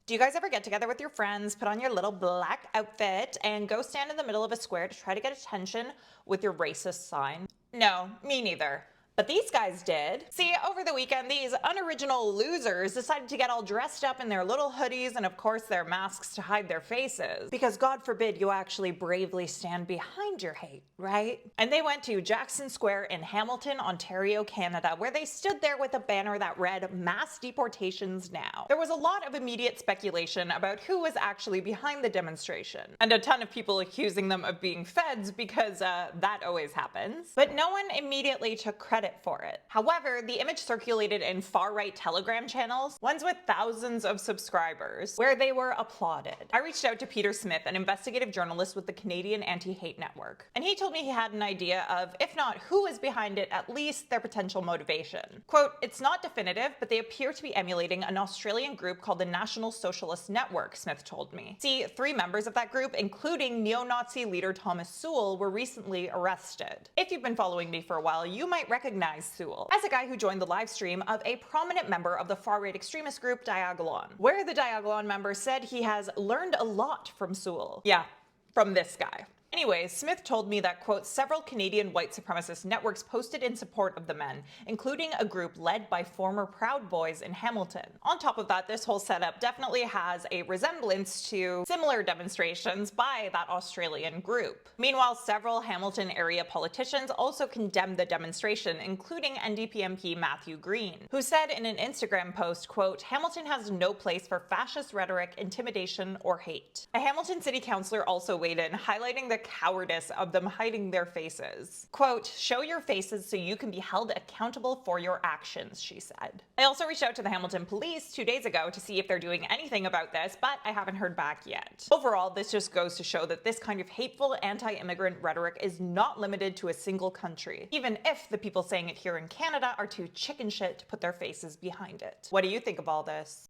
Do you guys ever get together with your friends, put on your little black outfit, and go stand in the middle of a square to try to get attention with your racist sign? No, me neither. But these guys did. See, over the weekend, these unoriginal losers decided to get all dressed up in their little hoodies and, of course, their masks to hide their faces. Because God forbid you actually bravely stand behind your hate, right? And they went to Jackson Square in Hamilton, Ontario, Canada, where they stood there with a banner that read, "Mass deportations now." There was a lot of immediate speculation about who was actually behind the demonstration, and a ton of people accusing them of being feds because that always happens. But no one immediately took credit for it. However, the image circulated in far-right Telegram channels, ones with thousands of subscribers, where they were applauded. I reached out to Peter Smith, an investigative journalist with the Canadian Anti-Hate Network, and he told me he had an idea of, if not who is behind it, at least their potential motivation. Quote, "It's not definitive, but they appear to be emulating an Australian group called the National Socialist Network," Smith told me. See, 3 members of that group, including neo-Nazi leader Thomas Sewell, were recently arrested. If you've been following me for a while, you might recognize Sewell as a guy who joined the live stream of a prominent member of the far-right extremist group Diagolon, where the Diagolon member said he has learned a lot from Sewell. Yeah, from this guy. Anyways, Smith told me that, quote, "Several Canadian white supremacist networks posted in support of the men, including a group led by former Proud Boys in Hamilton." On top of that, this whole setup definitely has a resemblance to similar demonstrations by that Australian group. Meanwhile, several Hamilton area politicians also condemned the demonstration, including NDP MP Matthew Green, who said in an Instagram post, quote, "Hamilton has no place for fascist rhetoric, intimidation, or hate." A Hamilton city councillor also weighed in, highlighting the cowardice of them hiding their faces. Quote, "Show your faces so you can be held accountable for your actions," she said. I also reached out to the Hamilton police 2 days ago to see if they're doing anything about this, but I haven't heard back yet. Overall, this just goes to show that this kind of hateful anti-immigrant rhetoric is not limited to a single country, even if the people saying it here in Canada are too chicken shit to put their faces behind it. What do you think of all this?